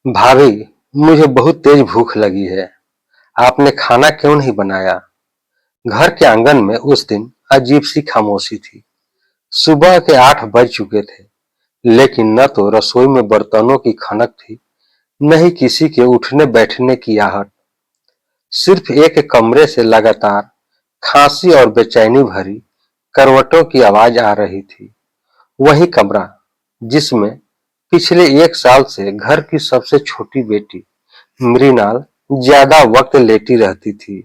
भाभी, मुझे बहुत तेज भूख लगी है। आपने खाना क्यों नहीं बनाया? घर के आंगन में उस दिन अजीब सी खामोशी थी। सुबह के 8 बज चुके थे, लेकिन न तो रसोई में बर्तनों की खनक थी, न ही किसी के उठने बैठने की आहट। सिर्फ एक कमरे से लगातार खांसी और बेचैनी भरी करवटों की आवाज आ रही थी। वही कमरा जिसमें पिछले 1 साल से घर की सबसे छोटी बेटी मृणाल ज्यादा वक्त लेटी रहती थी।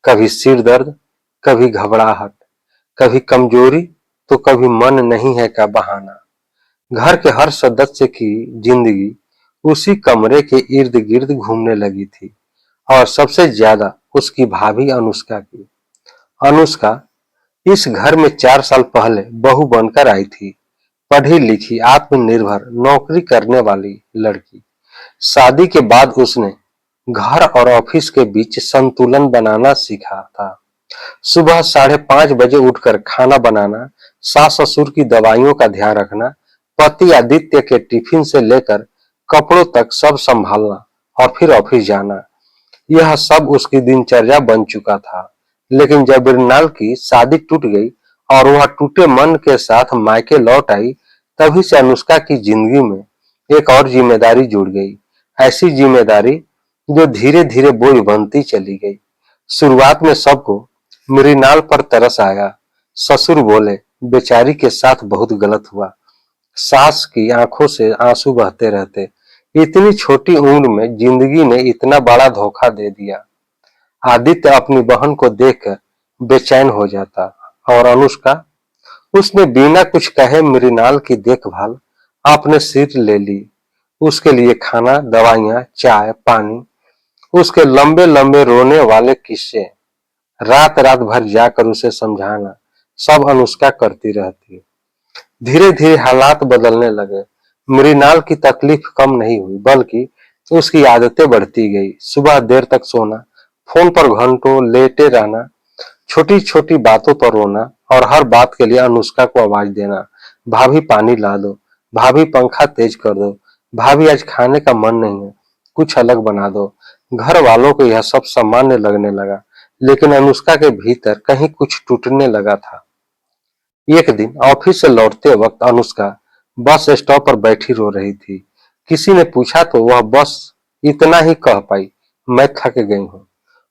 कभी सिर दर्द, कभी घबराहट, कभी कमजोरी, तो कभी मन नहीं है का बहाना। घर के हर सदस्य की जिंदगी उसी कमरे के इर्द गिर्द घूमने लगी थी, और सबसे ज्यादा उसकी भाभी अनुष्का की। अनुष्का इस घर में 4 साल पहले बहू बनकर आई थी। पढ़ी लिखी, आत्मनिर्भर, नौकरी करने वाली लड़की। शादी के बाद उसने घर और ऑफिस के बीच संतुलन बनाना सीखा था। सुबह 5:30 बजे उठकर खाना बनाना, सास ससुर की दवाइयों का ध्यान रखना, पति आदित्य के टिफिन से लेकर कपड़ों तक सब संभालना, और फिर ऑफिस जाना। यह सब उसकी दिनचर्या बन चुका था। लेकिन जब मृणाल की शादी टूट गई और वह टूटे मन के साथ मायके लौट आई, तभी से अनुष्का की जिंदगी में एक और जिम्मेदारी जुड़ गई। ऐसी जिम्मेदारी जो धीरे धीरे बोझ बनती चली गई। शुरुआत में सबको मृणाल पर तरस आया। ससुर बोले, बेचारी के साथ बहुत गलत हुआ। सास की आंखों से आंसू बहते रहते, इतनी छोटी उम्र में जिंदगी ने इतना बड़ा धोखा दे दिया। आदित्य अपनी बहन को देखकर बेचैन हो जाता, और अनुष्का, उसने बिना कुछ कहे मृणाल की देखभाल अपने सिर ले ली। उसके लिए खाना, दवाइयां, चाय, पानी, उसके लंबे लंबे रोने वाले किस्से, रात रात भर जाकर उसे समझाना, सब अनुष्का करती रहती। धीरे धीरे हालात बदलने लगे। मृणाल की तकलीफ कम नहीं हुई, बल्कि उसकी आदतें बढ़ती गई। सुबह देर तक सोना, फोन पर घंटों लेटे रहना, छोटी छोटी बातों पर रोना, और हर बात के लिए अनुष्का को आवाज देना। भाभी पानी ला दो, भाभी पंखा तेज कर दो, भाभी आज खाने का मन नहीं है, कुछ अलग बना दो। घर वालों को यह सब सामान्य लगने लगा, लेकिन अनुष्का के भीतर कहीं कुछ टूटने लगा था। एक दिन ऑफिस से लौटते वक्त अनुष्का बस स्टॉप पर बैठी रो रही थी। किसी ने पूछा तो वह बस इतना ही कह पाई, मैं थक गई हूँ।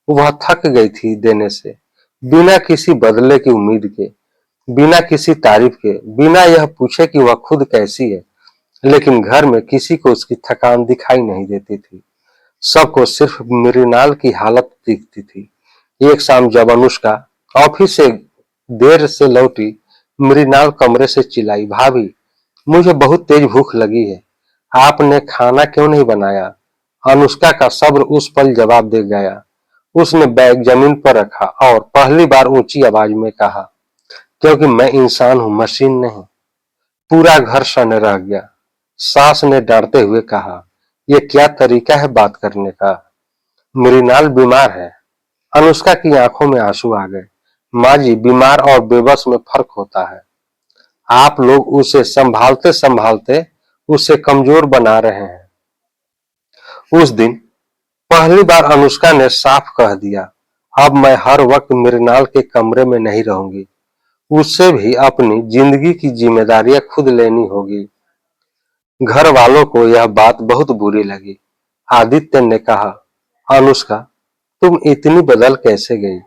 वह थक गई थी देने से, बिना किसी बदले की उम्मीद के, बिना किसी तारीफ के, बिना यह पूछे कि वह खुद कैसी है। लेकिन घर में किसी को उसकी थकान दिखाई नहीं देती थी। सबको सिर्फ मृणाल की हालत दिखती थी। एक शाम जब अनुष्का ऑफिस से देर से लौटी, मृणाल कमरे से चिल्लाई, भाभी, मुझे बहुत तेज भूख लगी है। आपने खाना क्यों नहीं बनाया? अनुष्का का सब्र उस पल जवाब दे गया। उसने बैग जमीन पर रखा और पहली बार ऊंची आवाज में कहा, क्योंकि मैं इंसान हूं, मशीन नहीं। पूरा घर सन्न रह गया। सास ने डांटते हुए कहा, यह क्या तरीका है बात करने का? मृणाल बीमार है। अनुष्का की आंखों में आंसू आ गए। माँ जी, बीमार और बेबस में फर्क होता है। आप लोग उसे संभालते संभालते उसे कमजोर बना रहे हैं। उस दिन पहली बार अनुष्का ने साफ कह दिया, अब मैं हर वक्त मृणाल के कमरे में नहीं रहूंगी। उससे भी अपनी जिंदगी की जिम्मेदारियां खुद लेनी होगी। घर वालों को यह बात बहुत बुरी लगी। आदित्य ने कहा, अनुष्का, तुम इतनी बदल कैसे गई?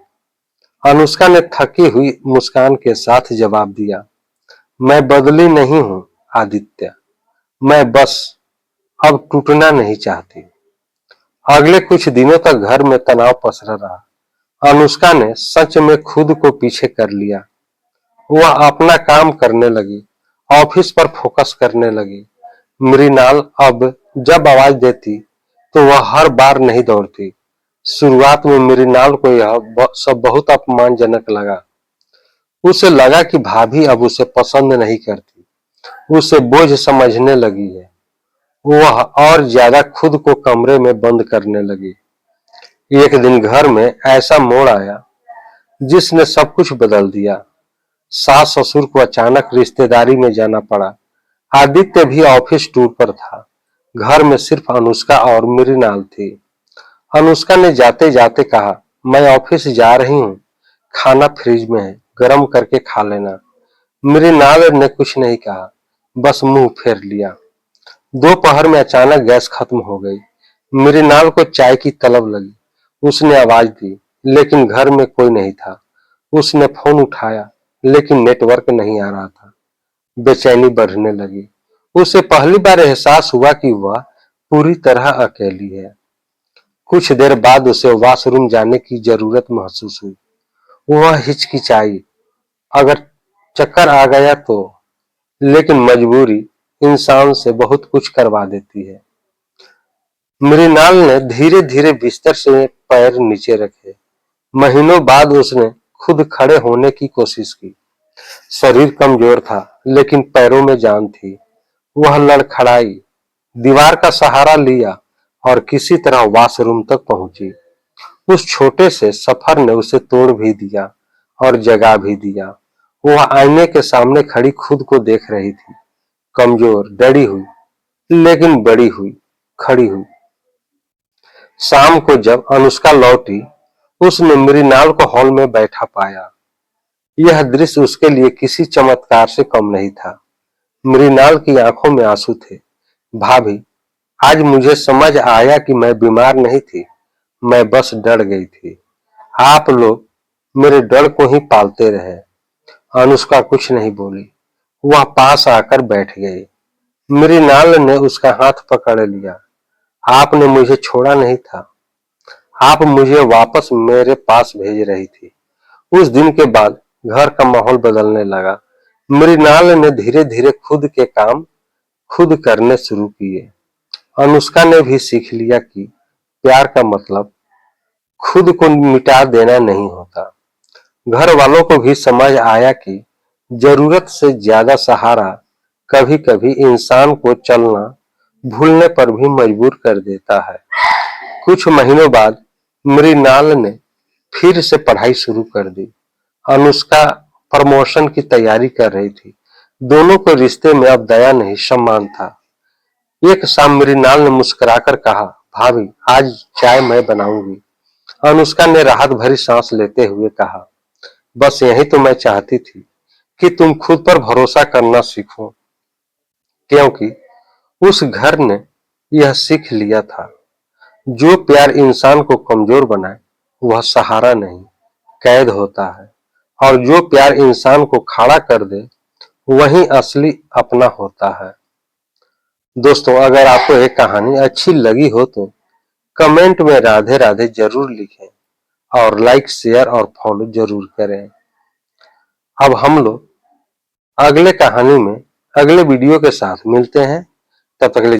अनुष्का ने थकी हुई मुस्कान के साथ जवाब दिया, मैं बदली नहीं हूं आदित्य, मैं बस अब टूटना नहीं चाहती। अगले कुछ दिनों तक घर में तनाव पसरा रहा। अनुष्का ने सच में खुद को पीछे कर लिया। वह अपना काम करने लगी, ऑफिस पर फोकस करने लगी। मृणाल अब जब आवाज देती तो वह हर बार नहीं दौड़ती। शुरुआत में मृणाल को यह सब बहुत अपमानजनक लगा। उसे लगा कि भाभी अब उसे पसंद नहीं करती, उसे बोझ समझने लगी है। वह और ज्यादा खुद को कमरे में बंद करने लगी। एक दिन घर में ऐसा मोड़ आया जिसने सब कुछ बदल दिया। सास ससुर को अचानक रिश्तेदारी में जाना पड़ा। आदित्य भी ऑफिस टूर पर था। घर में सिर्फ अनुष्का और मृणाल थी। अनुष्का ने जाते जाते कहा, मैं ऑफिस जा रही हूँ, खाना फ्रिज में है, गर्म करके खा लेना। मृणाल ने कुछ नहीं कहा, बस मुंह फेर लिया। दोपहर में अचानक गैस खत्म हो गई। मृणाल को चाय की तलब लगी। उसने आवाज दी, लेकिन घर में कोई नहीं था। उसने फोन उठाया, लेकिन नेटवर्क नहीं आ रहा था। बेचैनी बढ़ने लगी। उसे पहली बार एहसास हुआ कि वह पूरी तरह अकेली है। कुछ देर बाद उसे वॉशरूम जाने की जरूरत महसूस हुई। वह हिचकिचाई, अगर चक्कर आ गया तो, लेकिन मजबूरी इंसान से बहुत कुछ करवा देती है। मृणाल ने धीरे धीरे बिस्तर से पैर नीचे रखे। महीनों बाद उसने खुद खड़े होने की कोशिश की। शरीर कमजोर था, लेकिन पैरों में जान थी। वह लड़खड़ाई, दीवार का सहारा लिया और किसी तरह वॉशरूम तक पहुंची। उस छोटे से सफर ने उसे तोड़ भी दिया और जगा भी दिया। वह आईने के सामने खड़ी खुद को देख रही थी, कमजोर, डरी हुई, लेकिन बड़ी हुई, खड़ी हुई। शाम को जब अनुष्का लौटी, उसने मृणाल को हॉल में बैठा पाया। यह दृश्य उसके लिए किसी चमत्कार से कम नहीं था। मृणाल की आंखों में आंसू थे। भाभी, आज मुझे समझ आया कि मैं बीमार नहीं थी, मैं बस डर गई थी। आप लोग मेरे डर को ही पालते रहे। अनुष्का कुछ नहीं बोली। वह पास आकर बैठ गई। मृणाल ने उसका हाथ पकड़ लिया। आपने मुझे छोड़ा नहीं था, आप मुझे वापस मेरे पास भेज रही थी। उस दिन के बाद घर का माहौल बदलने लगा। मृणाल ने धीरे धीरे खुद के काम खुद करने शुरू किए। अनुष्का ने भी सीख लिया कि प्यार का मतलब खुद को मिटा देना नहीं होता। घर वालों को भी समझ आया कि जरूरत से ज्यादा सहारा कभी कभी इंसान को चलना भूलने पर भी मजबूर कर देता है। कुछ महीनों बाद मृणाल ने फिर से पढ़ाई शुरू कर दी। अनुष्का प्रमोशन की तैयारी कर रही थी। दोनों को रिश्ते में अब दया नहीं, सम्मान था। एक शाम मृणाल ने मुस्कुराकर कहा, भाभी, आज चाय मैं बनाऊंगी। अनुष्का ने राहत भरी सांस लेते हुए कहा, बस यही तो मैं चाहती थी कि तुम खुद पर भरोसा करना सीखो। क्योंकि उस घर ने यह सीख लिया था, जो प्यार इंसान को कमजोर बनाए वह सहारा नहीं, कैद होता है। और जो प्यार इंसान को खड़ा कर दे वही असली अपना होता है। दोस्तों, अगर आपको ये कहानी अच्छी लगी हो तो कमेंट में राधे राधे जरूर लिखें और लाइक, शेयर और फॉलो जरूर करें। अब हम लोग अगले कहानी में अगले वीडियो के साथ मिलते हैं। तब तक के लिए